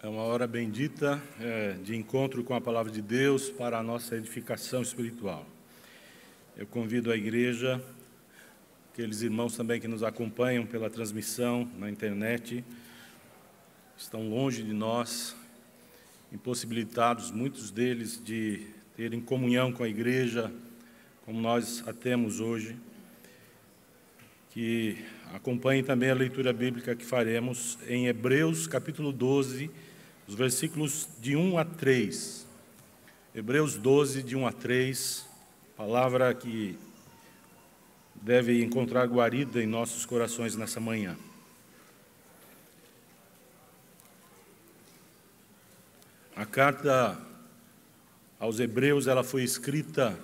É uma hora bendita de encontro com a Palavra de Deus para a nossa edificação espiritual. Eu convido a igreja, aqueles irmãos também que nos acompanham pela transmissão na internet, estão longe de nós, impossibilitados, muitos deles, de terem comunhão com a igreja, como nós a temos hoje, que acompanhem também a leitura bíblica que faremos em Hebreus, capítulo 12, os versículos de 1 a 3. Hebreus 12, de 1 a 3, palavra que deve encontrar guarida em nossos corações nessa manhã. A carta aos Hebreus, ela foi escrita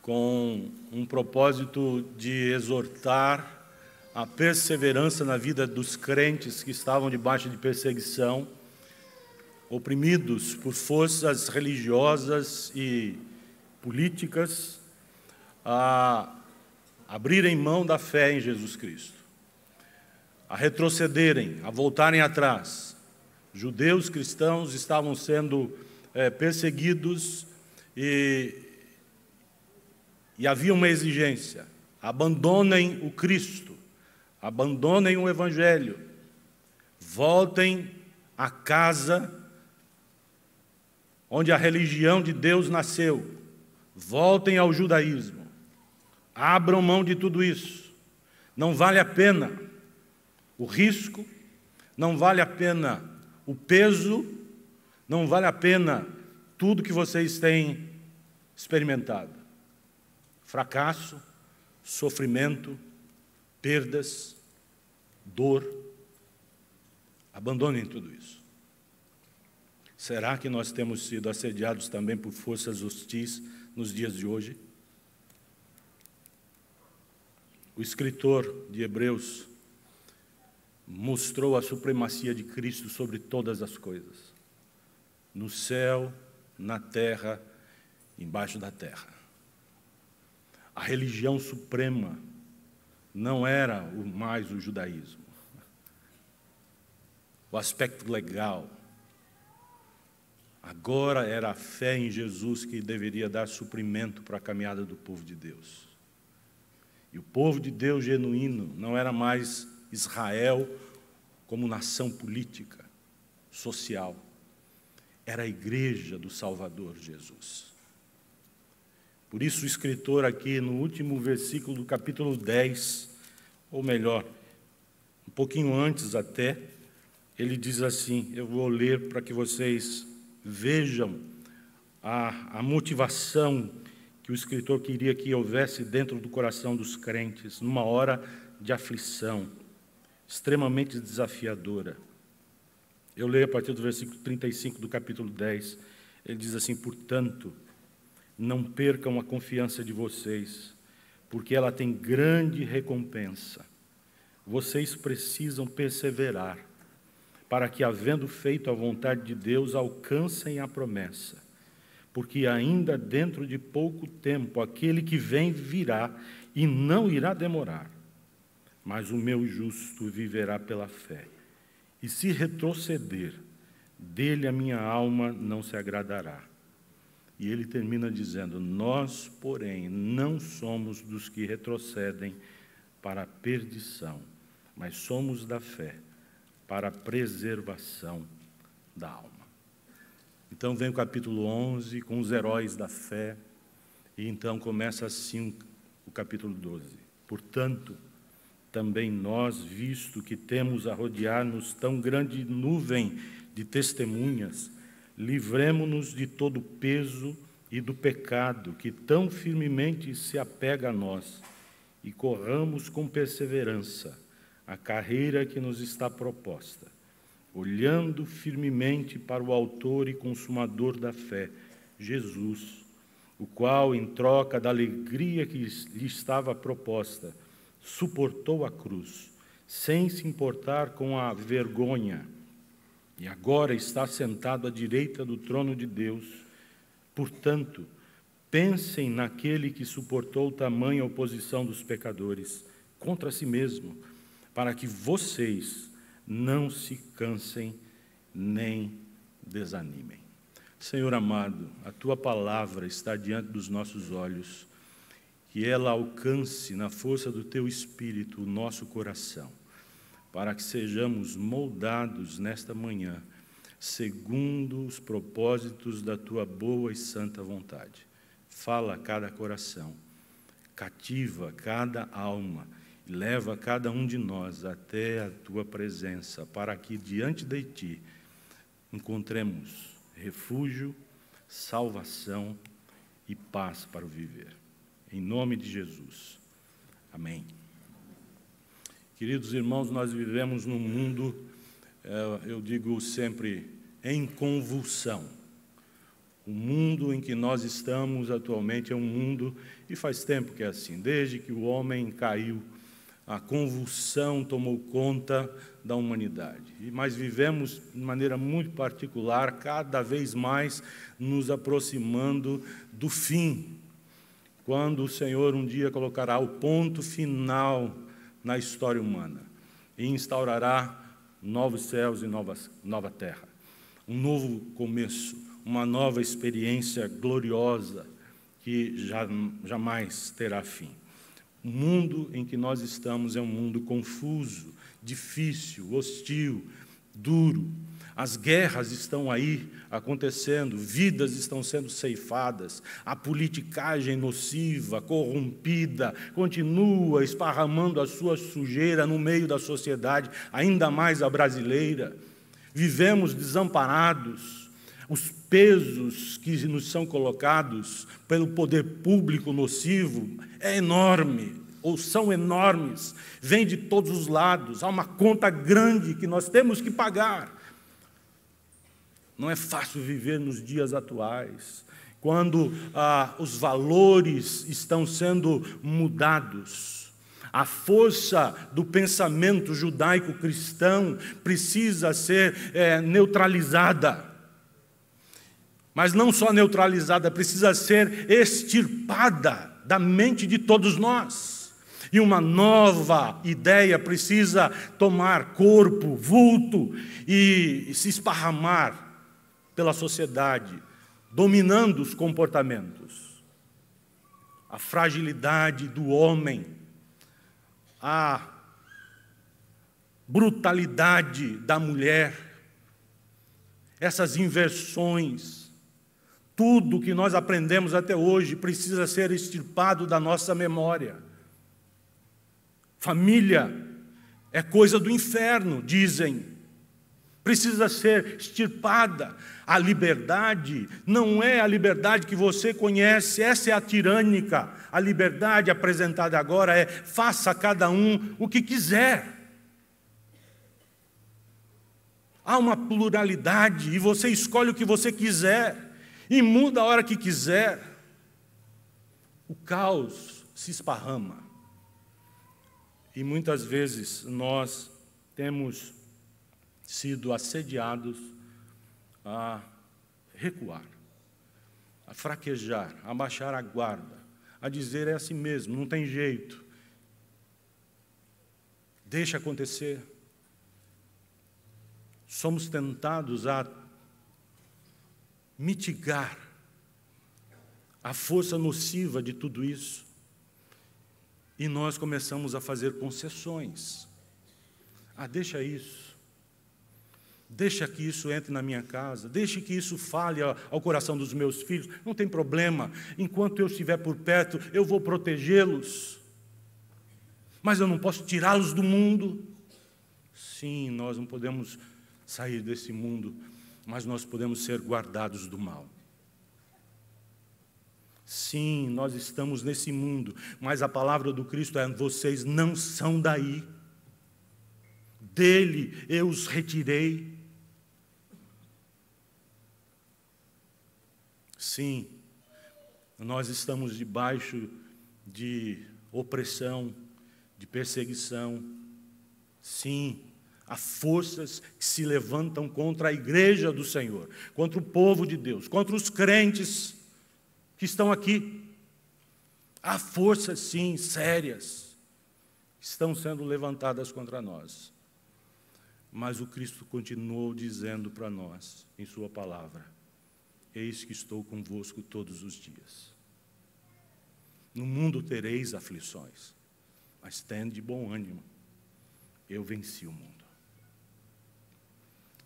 com um propósito de exortar a perseverança na vida dos crentes que estavam debaixo de perseguição, oprimidos por forças religiosas e políticas, a abrirem mão da fé em Jesus Cristo, a retrocederem, a voltarem atrás. Judeus cristãos estavam sendo perseguidos e havia uma exigência: abandonem o Cristo, abandonem o Evangelho, voltem à casa onde a religião de Deus nasceu, voltem ao judaísmo, abram mão de tudo isso. Não vale a pena o risco, não vale a pena o peso, não vale a pena tudo que vocês têm experimentado. Fracasso, sofrimento, perdas, dor. Abandonem tudo isso. Será que nós temos sido assediados também por forças hostis nos dias de hoje? O escritor de Hebreus mostrou a supremacia de Cristo sobre todas as coisas, no céu, na terra, embaixo da terra. A religião suprema não era mais o judaísmo, o aspecto legal. Agora era a fé em Jesus que deveria dar suprimento para a caminhada do povo de Deus. E o povo de Deus genuíno não era mais Israel como nação política, social. Era a igreja do Salvador Jesus. Por isso o escritor aqui, no último versículo do capítulo 10, ou melhor, um pouquinho antes até, ele diz assim, eu vou ler para que vocês vejam a motivação que o escritor queria que houvesse dentro do coração dos crentes, numa hora de aflição, extremamente desafiadora. Eu leio a partir do versículo 35 do capítulo 10, ele diz assim, portanto, não percam a confiança de vocês, porque ela tem grande recompensa. Vocês precisam perseverar, para que, havendo feito a vontade de Deus, alcancem a promessa. Porque ainda dentro de pouco tempo, aquele que vem virá e não irá demorar. Mas o meu justo viverá pela fé. E se retroceder, dele a minha alma não se agradará. E ele termina dizendo, nós, porém, não somos dos que retrocedem para a perdição, mas somos da fé, para a preservação da alma. Então vem o capítulo 11, com os heróis da fé, e então começa assim o capítulo 12. Portanto, também nós, visto que temos a rodear-nos tão grande nuvem de testemunhas, livremo-nos de todo o peso e do pecado que tão firmemente se apega a nós, e corramos com perseverança a carreira que nos está proposta, olhando firmemente para o autor e consumador da fé, Jesus, o qual, em troca da alegria que lhe estava proposta, suportou a cruz, sem se importar com a vergonha, e agora está sentado à direita do trono de Deus. Portanto, pensem naquele que suportou tamanha oposição dos pecadores contra si mesmo, para que vocês não se cansem nem desanimem. Senhor amado, a Tua palavra está diante dos nossos olhos, que ela alcance na força do Teu Espírito o nosso coração, para que sejamos moldados nesta manhã, segundo os propósitos da Tua boa e santa vontade. Fala a cada coração, cativa cada alma, e leva cada um de nós até a Tua presença, para que diante de Ti encontremos refúgio, salvação e paz para o viver. Em nome de Jesus. Amém. Queridos irmãos, nós vivemos num mundo, eu digo sempre, em convulsão. O mundo em que nós estamos atualmente é um mundo, e faz tempo que é assim, desde que o homem caiu, a convulsão tomou conta da humanidade. Mas vivemos de maneira muito particular, cada vez mais nos aproximando do fim, quando o Senhor um dia colocará o ponto final na história humana e instaurará novos céus e nova terra, um novo começo, uma nova experiência gloriosa que jamais terá fim. O mundo em que nós estamos é um mundo confuso, difícil, hostil, duro. As guerras estão aí acontecendo, vidas estão sendo ceifadas, a politicagem nociva, corrompida, continua esparramando a sua sujeira no meio da sociedade, ainda mais a brasileira. Vivemos desamparados. Os pesos que nos são colocados pelo poder público nocivo é enorme, ou são enormes, vêm de todos os lados, há uma conta grande que nós temos que pagar. Não é fácil viver nos dias atuais, quando os valores estão sendo mudados. A força do pensamento judaico-cristão precisa ser neutralizada. Mas não só neutralizada, precisa ser extirpada da mente de todos nós. E uma nova ideia precisa tomar corpo, vulto e se esparramar pela sociedade, dominando os comportamentos. A fragilidade do homem, a brutalidade da mulher, essas inversões, tudo que nós aprendemos até hoje precisa ser extirpado da nossa memória. Família é coisa do inferno, dizem. Precisa ser extirpada. A liberdade não é a liberdade que você conhece, essa é a tirânica. A liberdade apresentada agora é: faça cada um o que quiser. Há uma pluralidade e você escolhe o que você quiser. E muda a hora que quiser. O caos se esparrama. E muitas vezes nós temos sido assediados a recuar, a fraquejar, a baixar a guarda, a dizer: é assim mesmo, não tem jeito. Deixa acontecer. Somos tentados a mitigar a força nociva de tudo isso. E nós começamos a fazer concessões. Deixa isso. Deixa que isso entre na minha casa. Deixa que isso fale ao coração dos meus filhos. Não tem problema. Enquanto eu estiver por perto, eu vou protegê-los. Mas eu não posso tirá-los do mundo. Sim, nós não podemos sair desse mundo, mas nós podemos ser guardados do mal. Sim, nós estamos nesse mundo, mas a palavra do Cristo é: vocês não são daí. Dele eu os retirei. Sim, nós estamos debaixo de opressão, de perseguição. Sim, há forças que se levantam contra a igreja do Senhor, contra o povo de Deus, contra os crentes que estão aqui. Há forças, sim, sérias, que estão sendo levantadas contra nós. Mas o Cristo continuou dizendo para nós, em sua palavra: eis que estou convosco todos os dias. No mundo tereis aflições, mas tende bom ânimo, eu venci o mundo.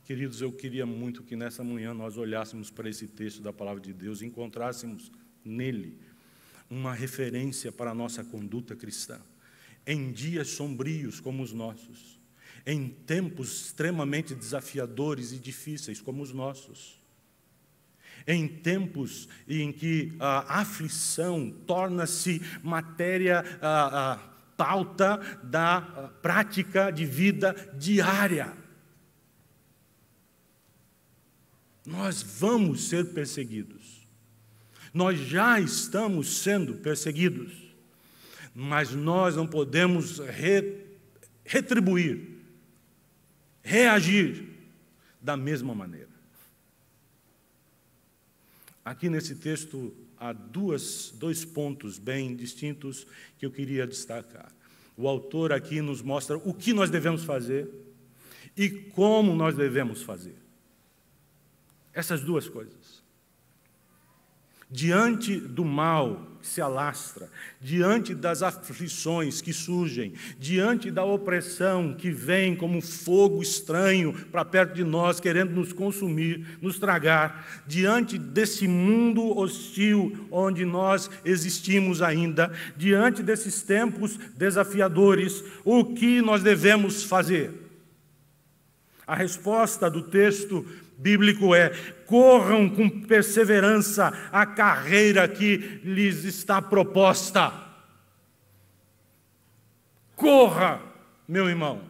Queridos, eu queria muito que nessa manhã nós olhássemos para esse texto da palavra de Deus e encontrássemos nele uma referência para a nossa conduta cristã. Em dias sombrios como os nossos, em tempos extremamente desafiadores e difíceis como os nossos, em tempos em que a aflição torna-se matéria, pauta da prática de vida diária. Nós vamos ser perseguidos. Nós já estamos sendo perseguidos. Mas nós não podemos retribuir, reagir da mesma maneira. Aqui nesse texto há dois pontos bem distintos que eu queria destacar. O autor aqui nos mostra o que nós devemos fazer e como nós devemos fazer. Essas duas coisas. Diante do mal que se alastra, diante das aflições que surgem, diante da opressão que vem como um fogo estranho para perto de nós, querendo nos consumir, nos tragar, diante desse mundo hostil onde nós existimos ainda, diante desses tempos desafiadores, o que nós devemos fazer? A resposta do texto bíblico é: corram com perseverança a carreira que lhes está proposta. Corra, meu irmão,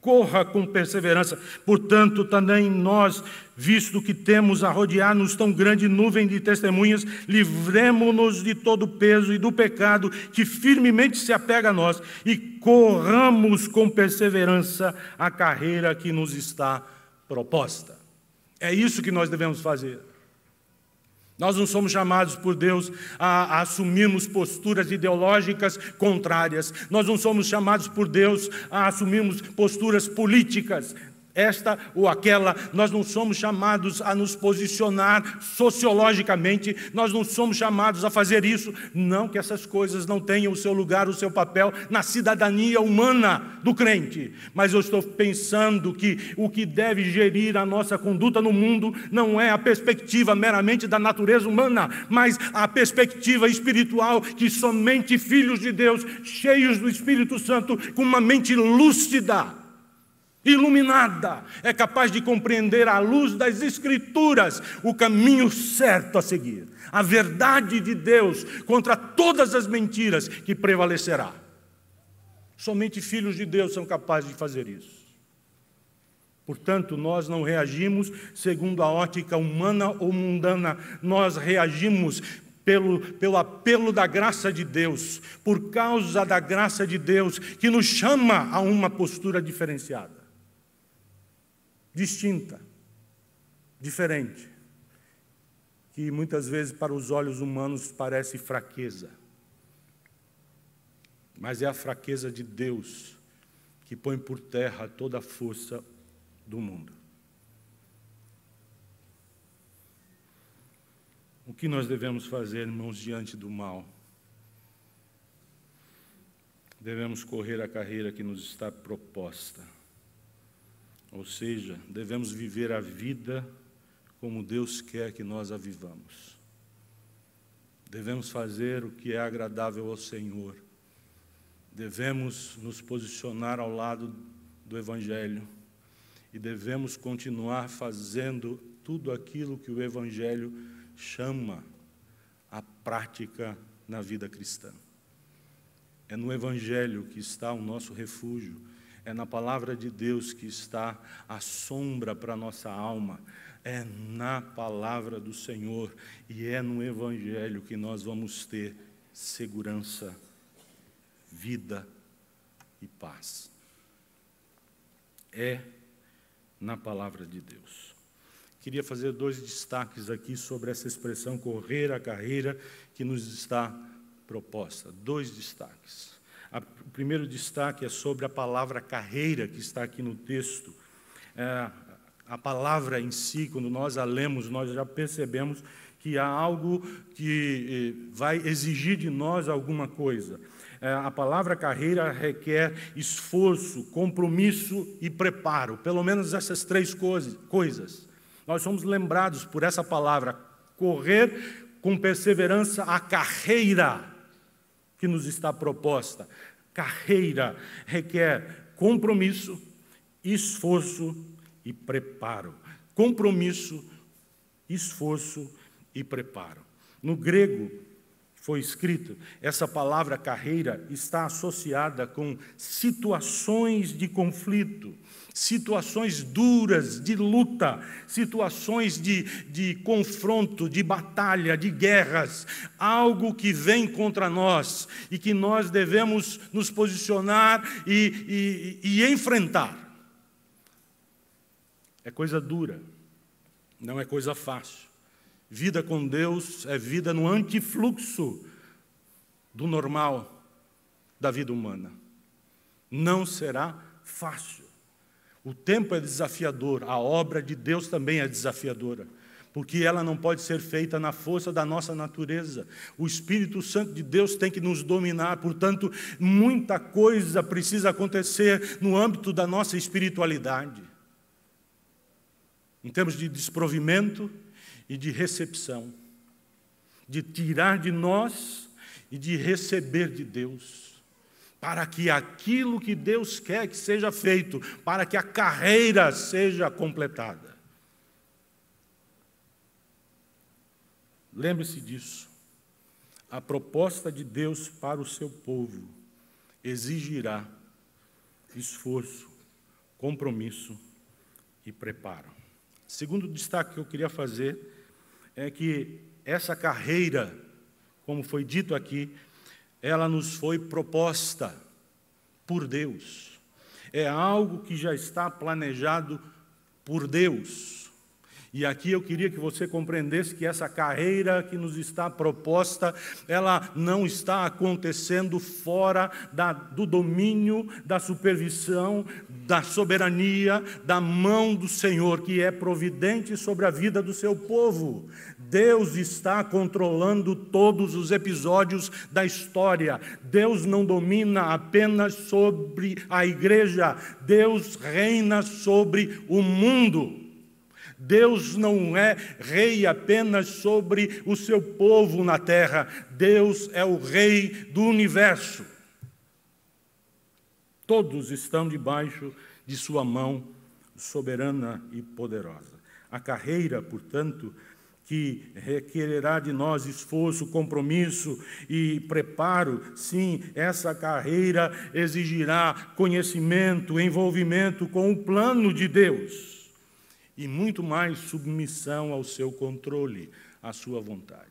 corra com perseverança. Portanto, também nós, visto que temos a rodear-nos tão grande nuvem de testemunhas, livremo-nos de todo o peso e do pecado que firmemente se apega a nós e corramos com perseverança a carreira que nos está proposta. É isso que nós devemos fazer. Nós não somos chamados por Deus a assumirmos posturas ideológicas contrárias. Nós não somos chamados por Deus a assumirmos posturas políticas, esta ou aquela. Nós não somos chamados a nos posicionar sociologicamente. Nós não somos chamados a fazer isso. Não que essas coisas não tenham o seu lugar, o seu papel na cidadania humana do crente. Mas eu estou pensando que o que deve gerir a nossa conduta no mundo não é a perspectiva meramente da natureza humana, mas a perspectiva espiritual que somente filhos de Deus, cheios do Espírito Santo, com uma mente lúcida, iluminada, é capaz de compreender à luz das Escrituras o caminho certo a seguir, a verdade de Deus contra todas as mentiras que prevalecerá. Somente filhos de Deus são capazes de fazer isso. Portanto, nós não reagimos segundo a ótica humana ou mundana, nós reagimos pelo apelo da graça de Deus, por causa da graça de Deus que nos chama a uma postura diferenciada, distinta, diferente, que muitas vezes para os olhos humanos parece fraqueza, mas é a fraqueza de Deus que põe por terra toda a força do mundo. O que nós devemos fazer, irmãos, diante do mal? Devemos correr a carreira que nos está proposta. Ou seja, devemos viver a vida como Deus quer que nós a vivamos. Devemos fazer o que é agradável ao Senhor. Devemos nos posicionar ao lado do Evangelho e devemos continuar fazendo tudo aquilo que o Evangelho chama a prática na vida cristã. É no Evangelho que está o nosso refúgio, é na palavra de Deus que está a sombra para a nossa alma, é na palavra do Senhor e é no Evangelho que nós vamos ter segurança, vida e paz. É na palavra de Deus. Queria fazer 2 destaques aqui sobre essa expressão, correr a carreira que nos está proposta. 2 destaques. O primeiro destaque é sobre a palavra carreira, que está aqui no texto. A palavra em si, quando nós a lemos, nós já percebemos que há algo que vai exigir de nós alguma coisa. A palavra carreira requer esforço, compromisso e preparo, pelo menos essas três coisas. Nós somos lembrados por essa palavra, correr com perseverança a carreira que nos está proposta. Carreira requer compromisso, esforço e preparo. Compromisso, esforço e preparo. No grego foi escrito, essa palavra carreira está associada com situações de conflito, situações duras, de luta, situações de confronto, de batalha, de guerras, algo que vem contra nós e que nós devemos nos posicionar e enfrentar. É coisa dura, não é coisa fácil. Vida com Deus é vida no antifluxo do normal da vida humana. Não será fácil. O tempo é desafiador, a obra de Deus também é desafiadora, porque ela não pode ser feita na força da nossa natureza. O Espírito Santo de Deus tem que nos dominar, portanto, muita coisa precisa acontecer no âmbito da nossa espiritualidade. Em termos de desprovimento e de recepção, de tirar de nós e de receber de Deus, para que aquilo que Deus quer que seja feito, para que a carreira seja completada. Lembre-se disso. A proposta de Deus para o seu povo exigirá esforço, compromisso e preparo. Segundo destaque que eu queria fazer é que essa carreira, como foi dito aqui, ela nos foi proposta por Deus. É algo que já está planejado por Deus. E aqui eu queria que você compreendesse que essa carreira que nos está proposta, ela não está acontecendo fora do domínio, da supervisão, da soberania, da mão do Senhor, que é providente sobre a vida do seu povo. Deus está controlando todos os episódios da história. Deus não domina apenas sobre a igreja, Deus reina sobre o mundo. Deus não é rei apenas sobre o seu povo na terra. Deus é o rei do universo. Todos estão debaixo de sua mão soberana e poderosa. A carreira, portanto, que requererá de nós esforço, compromisso e preparo, sim, essa carreira exigirá conhecimento, envolvimento com o plano de Deus. E muito mais submissão ao seu controle, à sua vontade.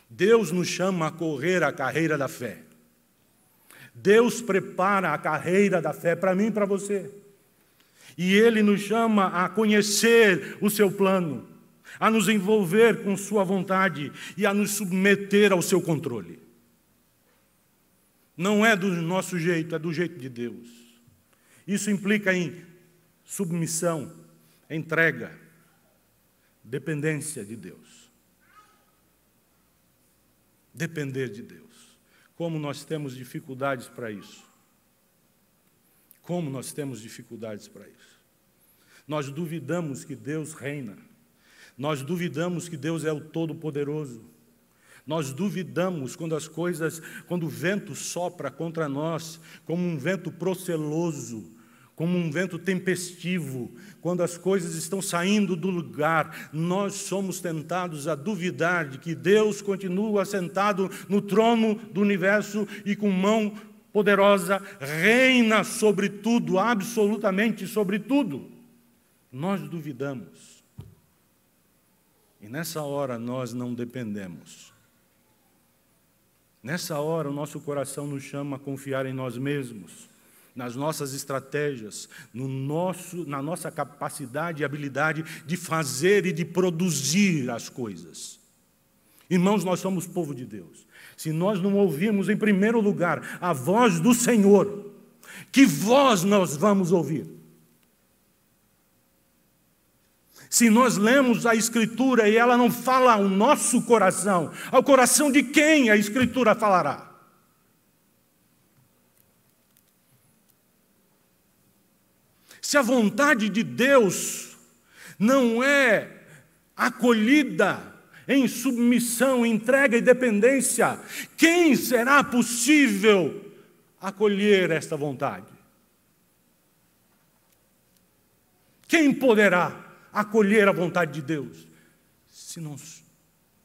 Deus nos chama a correr a carreira da fé. Deus prepara a carreira da fé para mim e para você. E Ele nos chama a conhecer o seu plano, a nos envolver com sua vontade e a nos submeter ao seu controle. Não é do nosso jeito, é do jeito de Deus. Isso implica em submissão, entrega, dependência de Deus. Depender de Deus. Como nós temos dificuldades para isso. Como nós temos dificuldades para isso. Nós duvidamos que Deus reina. Nós duvidamos que Deus é o Todo-Poderoso. Nós duvidamos quando o vento sopra contra nós, como um vento proceloso, como um vento tempestivo, quando as coisas estão saindo do lugar, nós somos tentados a duvidar de que Deus continua sentado no trono do universo e com mão poderosa reina sobre tudo, absolutamente sobre tudo. Nós duvidamos. E nessa hora nós não dependemos. Nessa hora o nosso coração nos chama a confiar em nós mesmos, nas nossas estratégias, na nossa capacidade e habilidade de fazer e de produzir as coisas. Irmãos, nós somos povo de Deus. se nós não ouvirmos em primeiro lugar a voz do Senhor, que voz nós vamos ouvir? Se nós lemos a Escritura e ela não fala ao nosso coração, ao coração de quem a Escritura falará? Se a vontade de Deus não é acolhida em submissão, entrega e dependência, quem será possível acolher esta vontade? Quem poderá acolher a vontade de Deus, se não o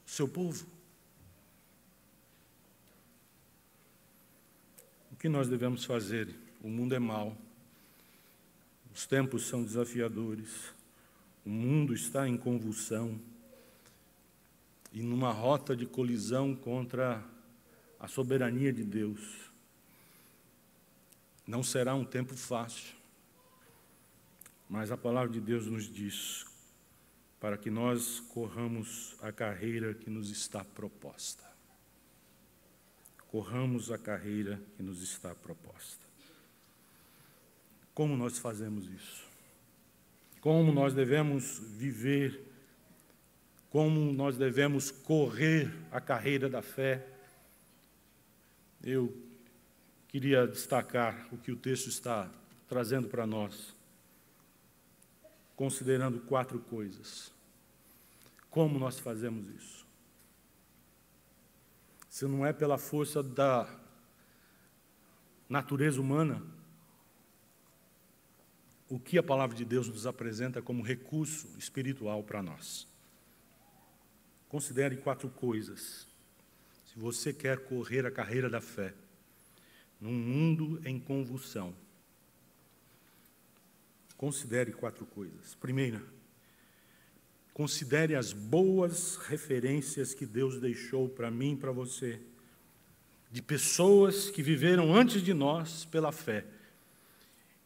seu povo? O que nós devemos fazer? O mundo é mau, os tempos são desafiadores, o mundo está em convulsão e numa rota de colisão contra a soberania de Deus. Não será um tempo fácil, mas a palavra de Deus nos diz para que nós corramos a carreira que nos está proposta. Corramos a carreira que nos está proposta. Como nós fazemos isso? Como nós devemos viver? Como nós devemos correr a carreira da fé? Eu queria destacar o que o texto está trazendo para nós, considerando 4 coisas. Como nós fazemos isso? Se não é pela força da natureza humana, o que a palavra de Deus nos apresenta como recurso espiritual para nós? Considere 4 coisas. Se você quer correr a carreira da fé, num mundo em convulsão, considere 4 coisas. Primeira, considere as boas referências que Deus deixou para mim e para você, de pessoas que viveram antes de nós pela fé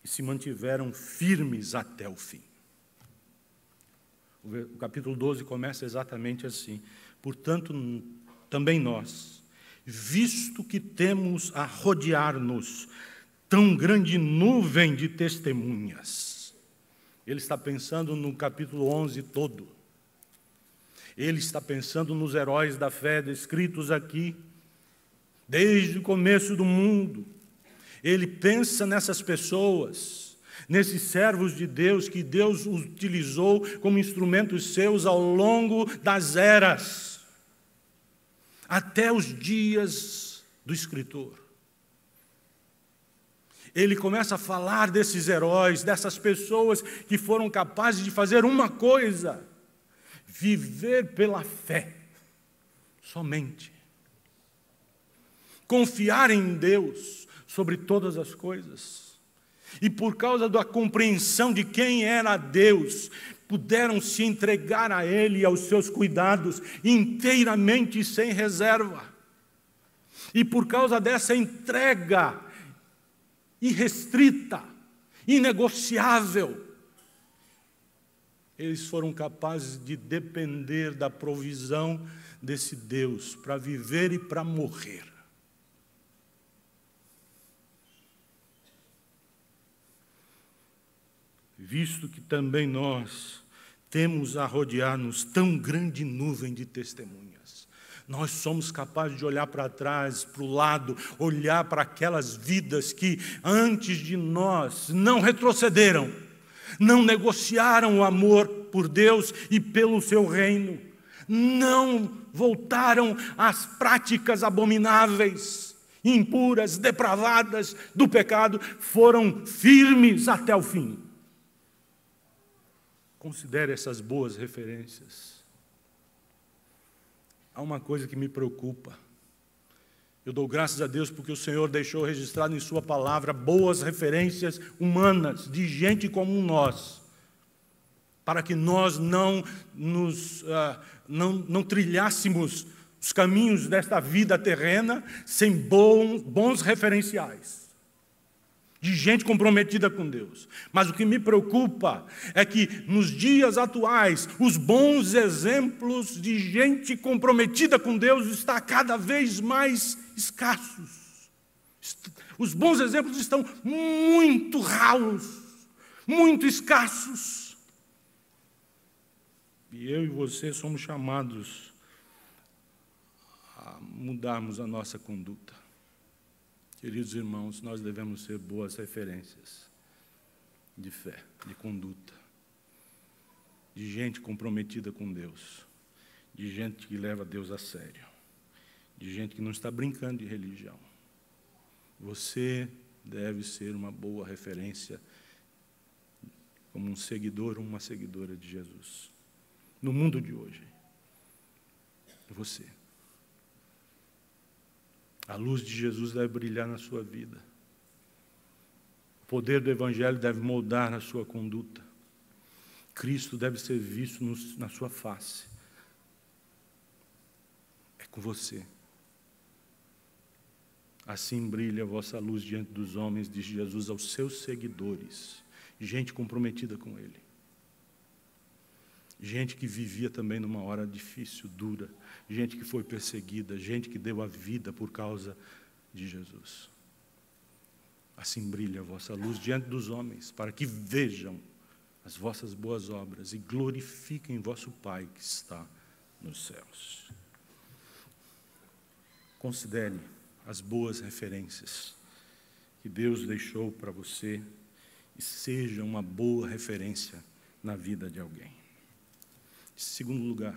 e se mantiveram firmes até o fim. O capítulo 12 começa exatamente assim. Portanto, também nós, visto que temos a rodear-nos tão grande nuvem de testemunhas. Ele está pensando no capítulo 11 todo. Ele está pensando nos heróis da fé descritos aqui, desde o começo do mundo. Ele pensa nessas pessoas, nesses servos de Deus que Deus utilizou como instrumentos seus ao longo das eras, até os dias do escritor. Ele começa a falar desses heróis, dessas pessoas que foram capazes de fazer uma coisa: viver pela fé, somente. Confiar em Deus sobre todas as coisas. E por causa da compreensão de quem era Deus, puderam se entregar a Ele e aos seus cuidados inteiramente e sem reserva. E por causa dessa entrega irrestrita, inegociável, eles foram capazes de depender da provisão desse Deus para viver e para morrer. Visto que também nós temos a rodear-nos tão grande nuvem de testemunhas, nós somos capazes de olhar para trás, para o lado, olhar para aquelas vidas que antes de nós não retrocederam, não negociaram o amor por Deus e pelo seu reino, não voltaram às práticas abomináveis, impuras, depravadas do pecado, foram firmes até o fim. Considere essas boas referências. Há uma coisa que me preocupa. Eu dou graças a Deus porque o Senhor deixou registrado em sua palavra boas referências humanas, de gente como nós, para que nós não trilhássemos os caminhos desta vida terrena sem bons referenciais. de gente comprometida com Deus. Mas o que me preocupa é que, nos dias atuais, os bons exemplos de gente comprometida com Deus estão cada vez mais escassos. Os bons exemplos estão muito raros, muito escassos. E eu e você somos chamados a mudarmos a nossa conduta. Queridos irmãos, nós devemos ser boas referências de fé, de conduta, de gente comprometida com Deus, de gente que leva Deus a sério, de gente que não está brincando de religião. Você deve ser uma boa referência como um seguidor ou uma seguidora de Jesus. No mundo de hoje, você. A luz de Jesus deve brilhar na sua vida. O poder do Evangelho deve moldar a sua conduta. Cristo deve ser visto na sua face. É com você. Assim brilha a vossa luz diante dos homens, diz Jesus aos seus seguidores. Gente comprometida com Ele. Gente que vivia também numa hora difícil, dura. Gente que foi perseguida, gente que deu a vida por causa de Jesus. Assim brilha a vossa luz diante dos homens, para que vejam as vossas boas obras e glorifiquem vosso Pai que está nos céus. Considere as boas referências que Deus deixou para você e seja uma boa referência na vida de alguém. Em segundo lugar,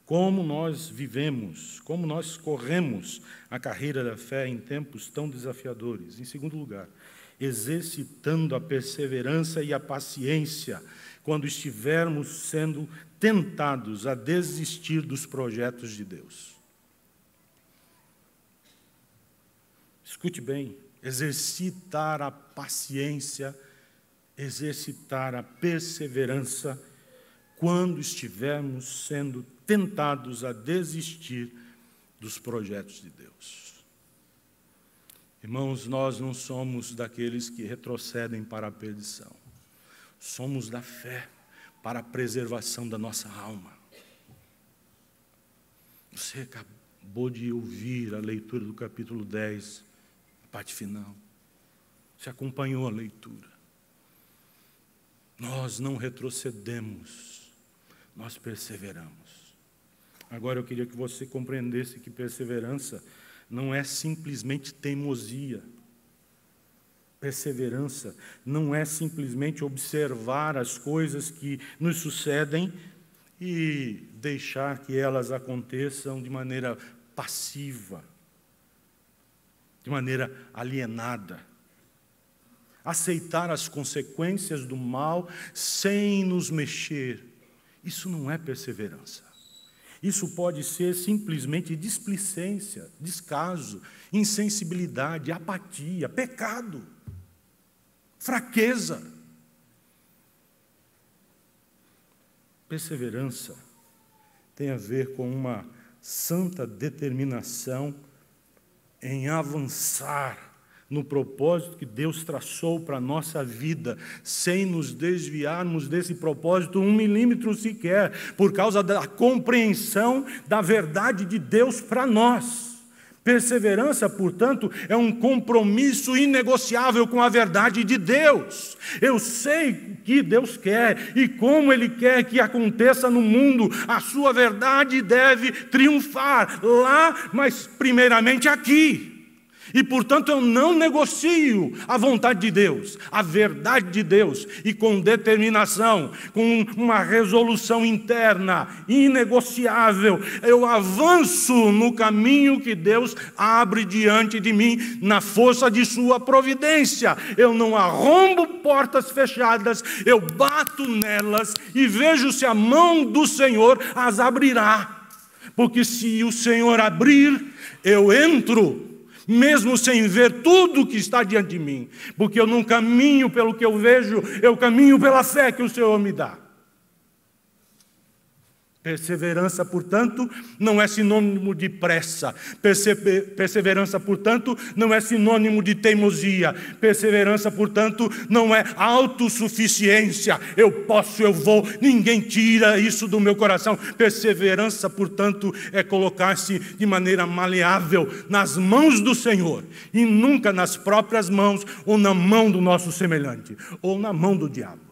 como nós vivemos, como nós corremos a carreira da fé em tempos tão desafiadores. Em segundo lugar, exercitando a perseverança e a paciência quando estivermos sendo tentados a desistir dos projetos de Deus. Escute bem, exercitar a paciência, exercitar a perseverança quando estivermos sendo tentados a desistir dos projetos de Deus. Irmãos, nós não somos daqueles que retrocedem para a perdição. Somos da fé para a preservação da nossa alma. Você acabou de ouvir a leitura do capítulo 10, a parte final. Você acompanhou a leitura. Nós não retrocedemos. Nós perseveramos. Agora eu queria que você compreendesse que perseverança não é simplesmente teimosia. Perseverança não é simplesmente observar as coisas que nos sucedem e deixar que elas aconteçam de maneira passiva, de maneira alienada. Aceitar as consequências do mal sem nos mexer. Isso não é perseverança. Isso pode ser simplesmente displicência, descaso, insensibilidade, apatia, pecado, fraqueza. Perseverança tem a ver com uma santa determinação em avançar no propósito que Deus traçou para a nossa vida, sem nos desviarmos desse propósito 1 milímetro sequer, por causa da compreensão da verdade de Deus para nós. Perseverança, portanto, é um compromisso inegociável com a verdade de Deus. Eu sei o que Deus quer e como Ele quer que aconteça no mundo. A sua verdade deve triunfar lá, mas primeiramente aqui. E, portanto, eu não negocio a vontade de Deus, a verdade de Deus, e com determinação, com uma resolução interna, inegociável, eu avanço no caminho que Deus abre diante de mim, na força de sua providência. Eu não arrombo portas fechadas, eu bato nelas e vejo se a mão do Senhor as abrirá. Porque se o Senhor abrir, eu entro, mesmo sem ver tudo o que está diante de mim, porque eu não caminho pelo que eu vejo, eu caminho pela fé que o Senhor me dá. Perseverança, portanto, não é sinônimo de pressa. Perseverança, portanto, não é sinônimo de teimosia. Perseverança, portanto, não é autossuficiência. Eu posso, eu vou, ninguém tira isso do meu coração. Perseverança, portanto, é colocar-se de maneira maleável nas mãos do Senhor e nunca nas próprias mãos ou na mão do nosso semelhante ou na mão do diabo.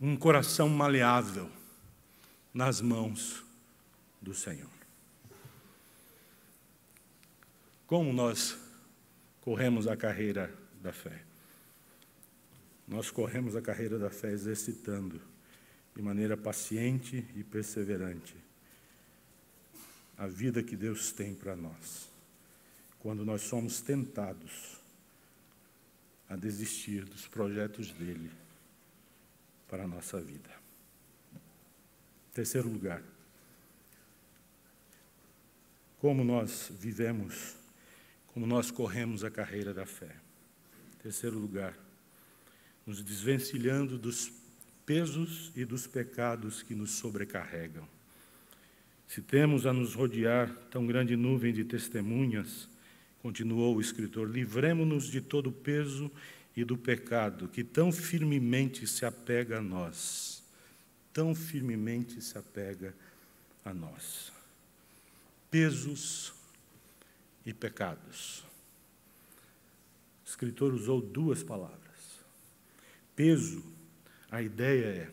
Um coração maleável nas mãos do Senhor. Como nós corremos a carreira da fé? Nós corremos a carreira da fé exercitando de maneira paciente e perseverante a vida que Deus tem para nós. Quando nós somos tentados a desistir dos projetos dele para a nossa vida. Terceiro lugar, como nós vivemos, como nós corremos a carreira da fé. Terceiro lugar, nos desvencilhando dos pesos e dos pecados que nos sobrecarregam. Se temos a nos rodear tão grande nuvem de testemunhas, continuou o escritor, livremo-nos de todo o peso e do pecado que tão firmemente se apega a nós. Tão firmemente se apega a nós. Pesos e pecados. O escritor usou duas palavras. Peso, a ideia é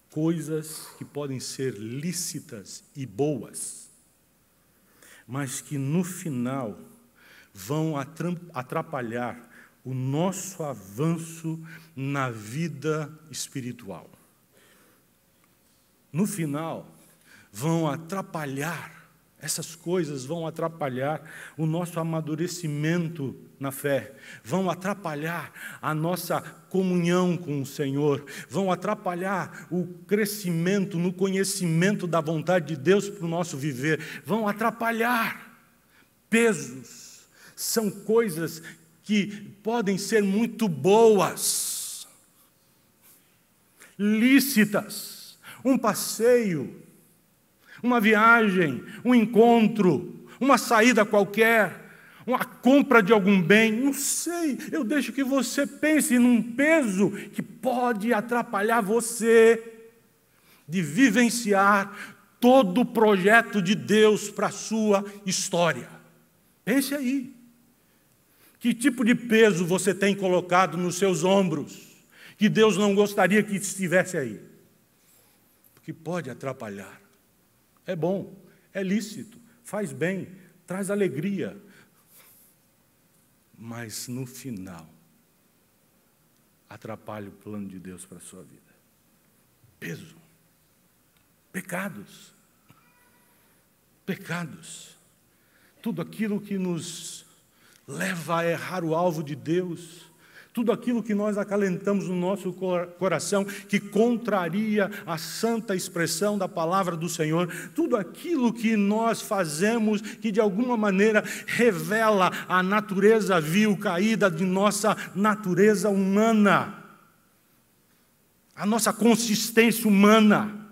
coisas que podem ser lícitas e boas, mas que no final vão atrapalhar o nosso avanço na vida espiritual. No final, vão atrapalhar, essas coisas vão atrapalhar o nosso amadurecimento na fé, vão atrapalhar a nossa comunhão com o Senhor, vão atrapalhar o crescimento no conhecimento da vontade de Deus para o nosso viver, vão atrapalhar. Pesos são coisas que podem ser muito boas, lícitas, um passeio, uma viagem, um encontro, uma saída qualquer, uma compra de algum bem, não sei, eu deixo que você pense num peso que pode atrapalhar você de vivenciar todo o projeto de Deus para a sua história. Pense aí. Que tipo de peso você tem colocado nos seus ombros, que Deus não gostaria que estivesse aí? Porque pode atrapalhar. É bom, é lícito, faz bem, traz alegria. Mas no final, atrapalha o plano de Deus para a sua vida. Peso. Pecados. Pecados. Tudo aquilo que nos leva a errar o alvo de Deus, tudo aquilo que nós acalentamos no nosso coração, que contraria a santa expressão da palavra do Senhor, tudo aquilo que nós fazemos que de alguma maneira revela a natureza vil, caída de nossa natureza humana, a nossa consistência humana.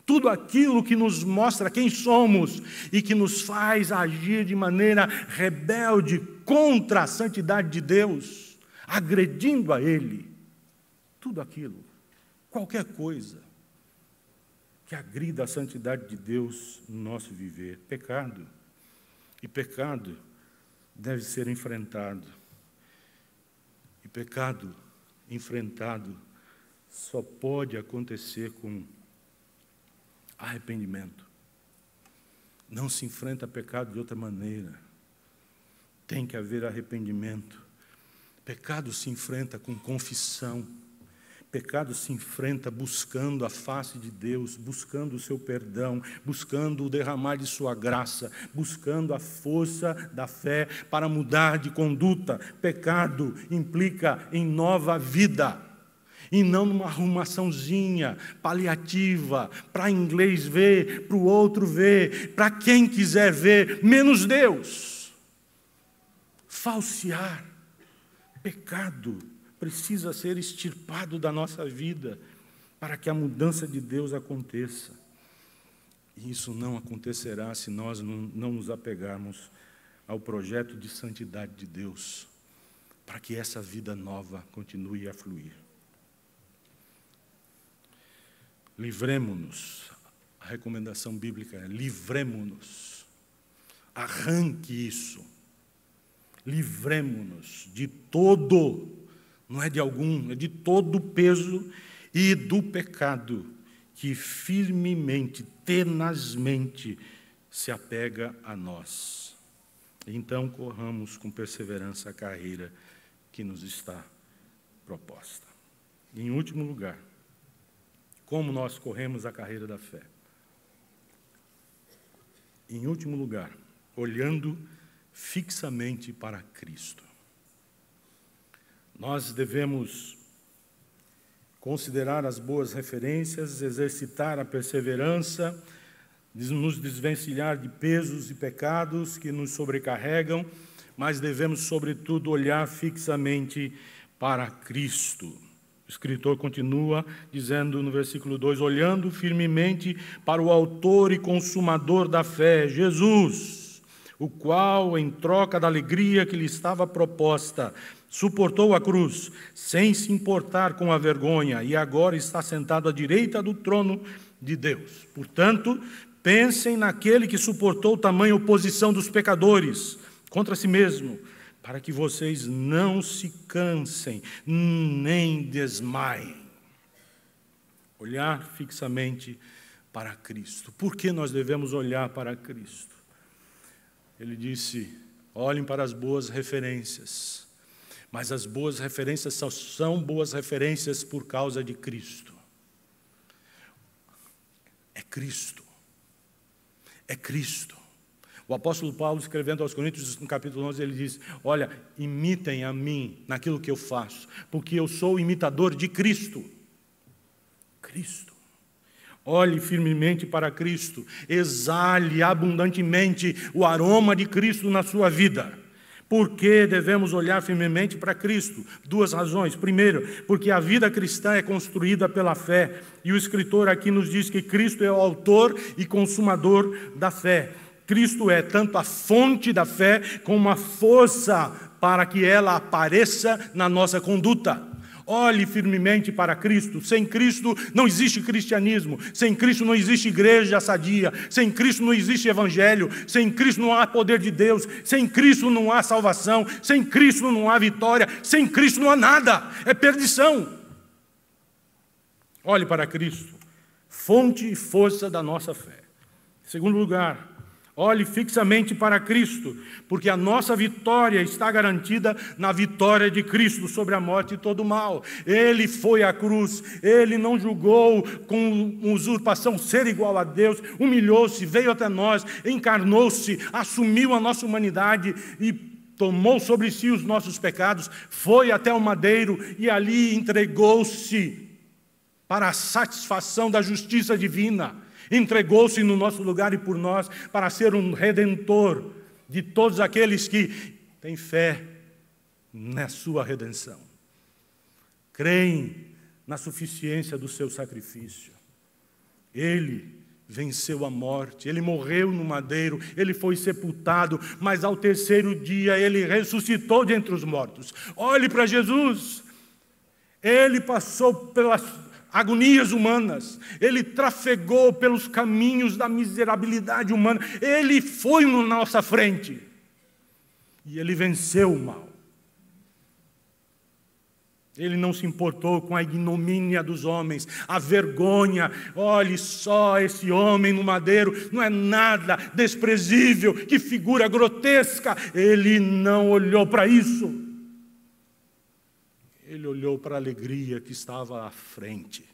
Tudo aquilo que nos mostra quem somos e que nos faz agir de maneira rebelde contra a santidade de Deus, agredindo a Ele. Tudo aquilo, qualquer coisa que agrida a santidade de Deus no nosso viver. Pecado. E pecado deve ser enfrentado. E pecado enfrentado só pode acontecer com arrependimento. Não se enfrenta pecado de outra maneira. Tem que haver arrependimento. Pecado se enfrenta com confissão. Pecado se enfrenta buscando a face de Deus, buscando o seu perdão, buscando o derramar de sua graça, buscando a força da fé para mudar de conduta. Pecado implica em nova vida. E não numa arrumaçãozinha paliativa, para inglês ver, para o outro ver, para quem quiser ver, menos Deus. Falsear, pecado, precisa ser extirpado da nossa vida para que a mudança de Deus aconteça. E isso não acontecerá se nós não nos apegarmos ao projeto de santidade de Deus, para que essa vida nova continue a fluir. Livremo-nos. A recomendação bíblica é: livremo-nos. Arranque isso. Livremo-nos de todo, não é de algum, é de todo o peso e do pecado que firmemente, tenazmente se apega a nós. Então, corramos com perseverança a carreira que nos está proposta. E, em último lugar, como nós corremos a carreira da fé? Em último lugar, olhando fixamente para Cristo. Nós devemos considerar as boas referências, exercitar a perseverança, nos desvencilhar de pesos e pecados que nos sobrecarregam, mas devemos, sobretudo, olhar fixamente para Cristo. O escritor continua dizendo no versículo 2, olhando firmemente para o autor e consumador da fé, Jesus, o qual, em troca da alegria que lhe estava proposta, suportou a cruz, sem se importar com a vergonha, e agora está sentado à direita do trono de Deus. Portanto, pensem naquele que suportou tamanha oposição dos pecadores contra si mesmo, para que vocês não se cansem, nem desmaiem. Olhar fixamente para Cristo. Por que nós devemos olhar para Cristo? Ele disse, olhem para as boas referências, mas as boas referências só são boas referências por causa de Cristo. É Cristo. É Cristo. O apóstolo Paulo, escrevendo aos Coríntios, no capítulo 11, ele diz, olha, imitem a mim naquilo que eu faço, porque eu sou imitador de Cristo. Cristo. Olhe firmemente para Cristo, exale abundantemente o aroma de Cristo na sua vida. Por que devemos olhar firmemente para Cristo? Duas razões. Primeiro, porque a vida cristã é construída pela fé, e o escritor aqui nos diz que Cristo é o autor e consumador da fé. Cristo é tanto a fonte da fé, como a força para que ela apareça na nossa conduta. Olhe firmemente para Cristo. Sem Cristo não existe cristianismo. Sem Cristo não existe igreja sadia. Sem Cristo não existe evangelho. Sem Cristo não há poder de Deus. Sem Cristo não há salvação. Sem Cristo não há vitória. Sem Cristo não há nada. É perdição. Olhe para Cristo, fonte e força da nossa fé. Em segundo lugar, olhe fixamente para Cristo, porque a nossa vitória está garantida na vitória de Cristo sobre a morte e todo o mal. Ele foi à cruz, Ele não julgou com usurpação ser igual a Deus, humilhou-se, veio até nós, encarnou-se, assumiu a nossa humanidade e tomou sobre si os nossos pecados, foi até o madeiro e ali entregou-se para a satisfação da justiça divina. Entregou-se no nosso lugar e por nós para ser um redentor de todos aqueles que têm fé na sua redenção. Creem na suficiência do seu sacrifício. Ele venceu a morte, ele morreu no madeiro, ele foi sepultado, mas ao terceiro dia ele ressuscitou de entre os mortos. Olhe para Jesus. Ele passou pelas agonias humanas, ele trafegou pelos caminhos da miserabilidade humana, ele foi na nossa frente e ele venceu o mal. Ele não se importou com a ignomínia dos homens, a vergonha. Olhe só esse homem no madeiro, não é nada, desprezível, que figura grotesca. Ele não olhou para isso. Ele olhou para a alegria que estava à frente.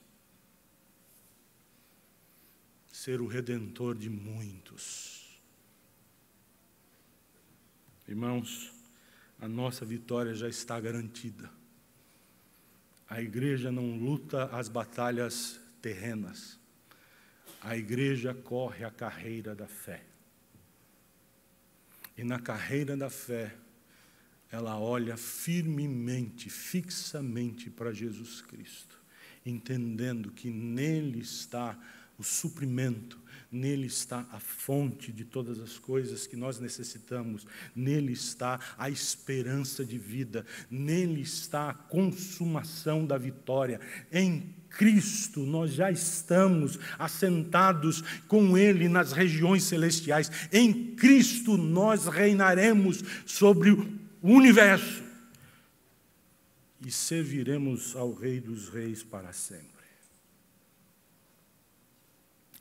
Ser o redentor de muitos. Irmãos, a nossa vitória já está garantida. A igreja não luta as batalhas terrenas. A igreja corre a carreira da fé. E na carreira da fé, ela olha firmemente, fixamente para Jesus Cristo, entendendo que nele está o suprimento, nele está a fonte de todas as coisas que nós necessitamos, nele está a esperança de vida, nele está a consumação da vitória. Em Cristo nós já estamos assentados com ele nas regiões celestiais. Em Cristo nós reinaremos sobre o universo e serviremos ao Rei dos Reis para sempre.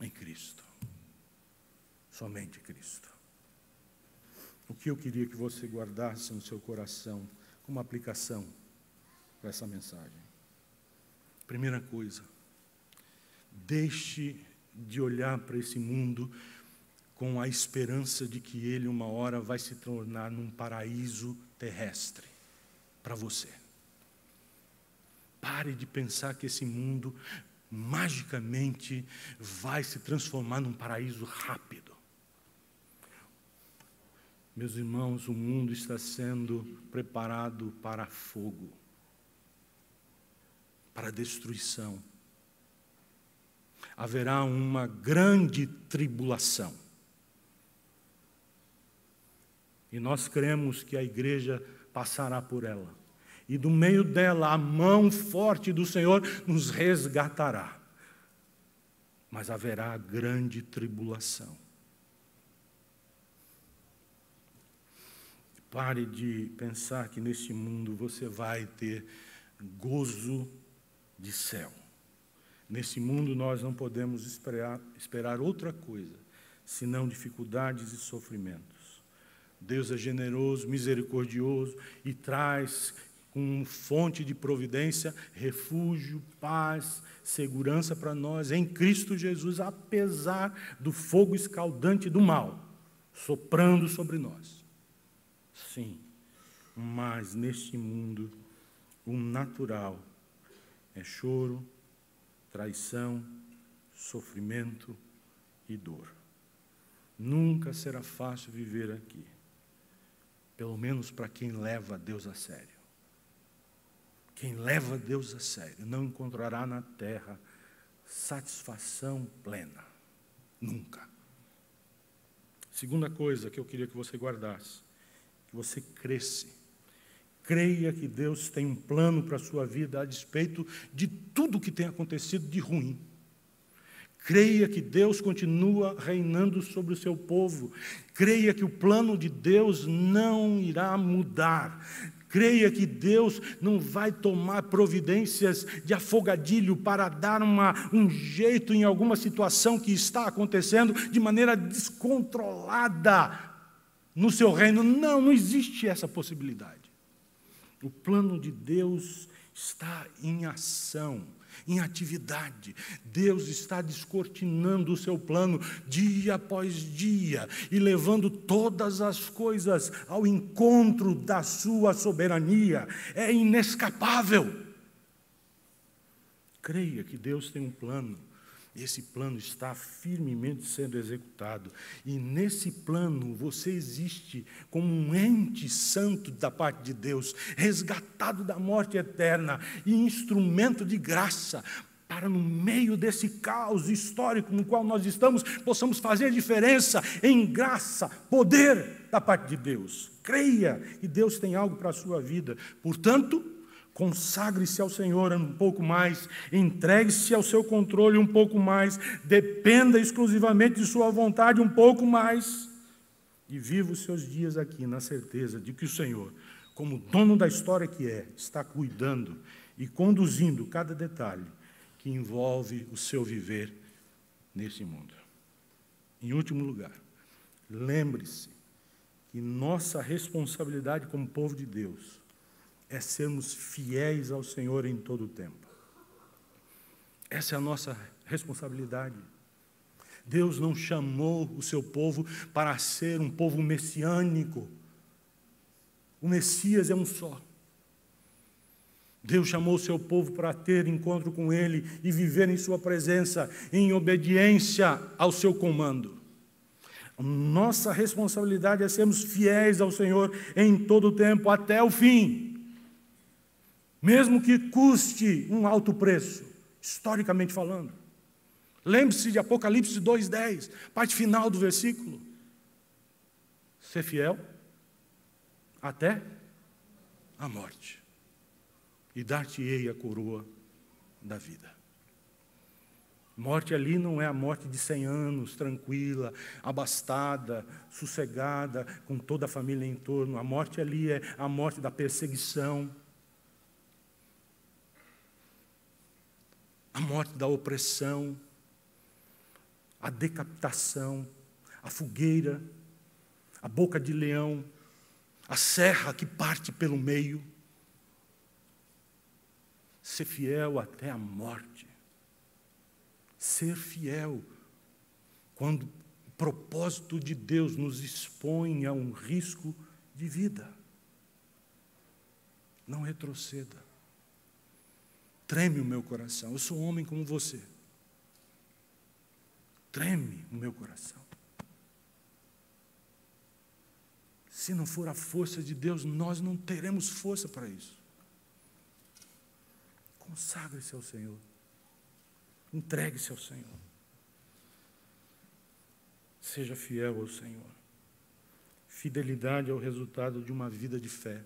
Em Cristo. Somente Cristo. O que eu queria que você guardasse no seu coração como aplicação para essa mensagem. Primeira coisa, deixe de olhar para esse mundo com a esperança de que ele uma hora vai se tornar num paraíso terrestre para você. Pare de pensar que esse mundo magicamente vai se transformar num paraíso rápido. Meus irmãos, o mundo está sendo preparado para fogo, para destruição. Haverá uma grande tribulação. E nós cremos que a igreja passará por ela. E do meio dela, a mão forte do Senhor nos resgatará. Mas haverá grande tribulação. Pare de pensar que neste mundo você vai ter gozo de céu. Nesse mundo nós não podemos esperar outra coisa, senão dificuldades e sofrimentos. Deus é generoso, misericordioso e traz como fonte de providência, refúgio, paz, segurança para nós em Cristo Jesus, apesar do fogo escaldante do mal soprando sobre nós. Sim, mas neste mundo, o natural é choro, traição, sofrimento e dor. Nunca será fácil viver aqui, pelo menos para quem leva Deus a sério. Quem leva Deus a sério não encontrará na terra satisfação plena. Nunca. Segunda coisa que eu queria que você guardasse, que você cresce. Creia que Deus tem um plano para a sua vida a despeito de tudo que tem acontecido de ruim. Creia que Deus continua reinando sobre o seu povo. Creia que o plano de Deus não irá mudar. Creia que Deus não vai tomar providências de afogadilho para dar um jeito em alguma situação que está acontecendo de maneira descontrolada no seu reino. Não, não existe essa possibilidade. O plano de Deus está em ação, em atividade. Deus está descortinando o seu plano dia após dia e levando todas as coisas ao encontro da sua soberania. É inescapável. Creia que Deus tem um plano. Esse plano está firmemente sendo executado. E nesse plano você existe como um ente santo da parte de Deus, resgatado da morte eterna e instrumento de graça, para no meio desse caos histórico no qual nós estamos, possamos fazer diferença em graça, poder da parte de Deus. Creia que Deus tem algo para a sua vida. Portanto, consagre-se ao Senhor um pouco mais, entregue-se ao seu controle um pouco mais, dependa exclusivamente de sua vontade um pouco mais, e viva os seus dias aqui na certeza de que o Senhor, como dono da história que é, está cuidando e conduzindo cada detalhe que envolve o seu viver nesse mundo. Em último lugar, lembre-se que nossa responsabilidade como povo de Deus é sermos fiéis ao Senhor em todo o tempo. Essa é a nossa responsabilidade. Deus não chamou o seu povo para ser um povo messiânico. O Messias é um só. Deus chamou o seu povo para ter encontro com Ele e viver em sua presença, em obediência ao seu comando. Nossa responsabilidade é sermos fiéis ao Senhor em todo o tempo, até o fim. Mesmo que custe um alto preço, historicamente falando. Lembre-se de Apocalipse 2:10, parte final do versículo. Ser fiel até a morte, e dar-te-ei a coroa da vida. Morte ali não é a morte de 100 anos, tranquila, abastada, sossegada, com toda a família em torno. A morte ali é a morte da perseguição, a morte da opressão, a decapitação, a fogueira, a boca de leão, a serra que parte pelo meio. Ser fiel até a morte. Ser fiel quando o propósito de Deus nos expõe a um risco de vida. Não retroceda. Treme o meu coração. Eu sou um homem como você. Treme o meu coração. Se não for a força de Deus, nós não teremos força para isso. Consagre-se ao Senhor. Entregue-se ao Senhor. Seja fiel ao Senhor. Fidelidade é o resultado de uma vida de fé.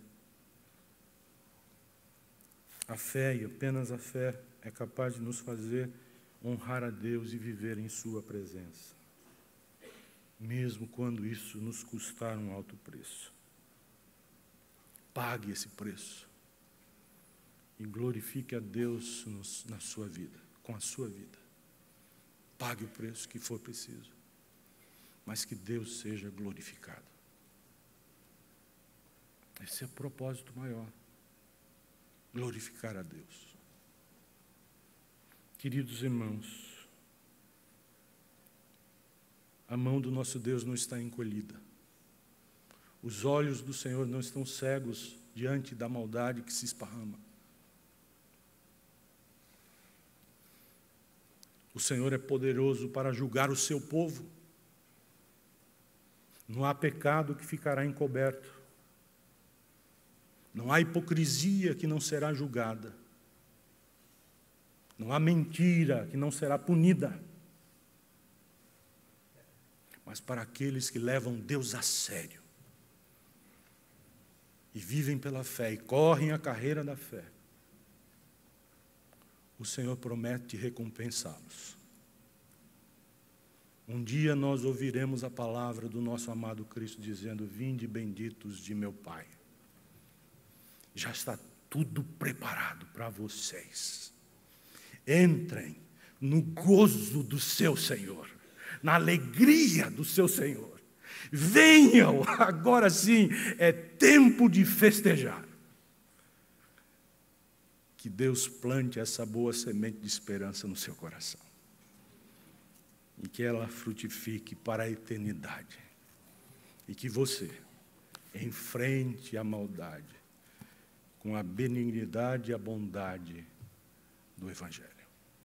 A fé, e apenas a fé, é capaz de nos fazer honrar a Deus e viver em sua presença, mesmo quando isso nos custar um alto preço. Pague esse preço e glorifique a Deus na sua vida, com a sua vida. Pague o preço que for preciso, mas que Deus seja glorificado. Esse é o propósito maior, glorificar a Deus. Queridos irmãos, a mão do nosso Deus não está encolhida. Os olhos do Senhor não estão cegos diante da maldade que se esparrama. O Senhor é poderoso para julgar o seu povo. Não há pecado que ficará encoberto. Não há hipocrisia que não será julgada. Não há mentira que não será punida. Mas para aqueles que levam Deus a sério e vivem pela fé e correm a carreira da fé, o Senhor promete recompensá-los. Um dia nós ouviremos a palavra do nosso amado Cristo dizendo: vinde benditos de meu Pai. Já está tudo preparado para vocês. Entrem no gozo do seu Senhor, na alegria do seu Senhor. Venham, agora sim, é tempo de festejar. Que Deus plante essa boa semente de esperança no seu coração. E que ela frutifique para a eternidade. E que você enfrente a maldade com a benignidade e a bondade do Evangelho.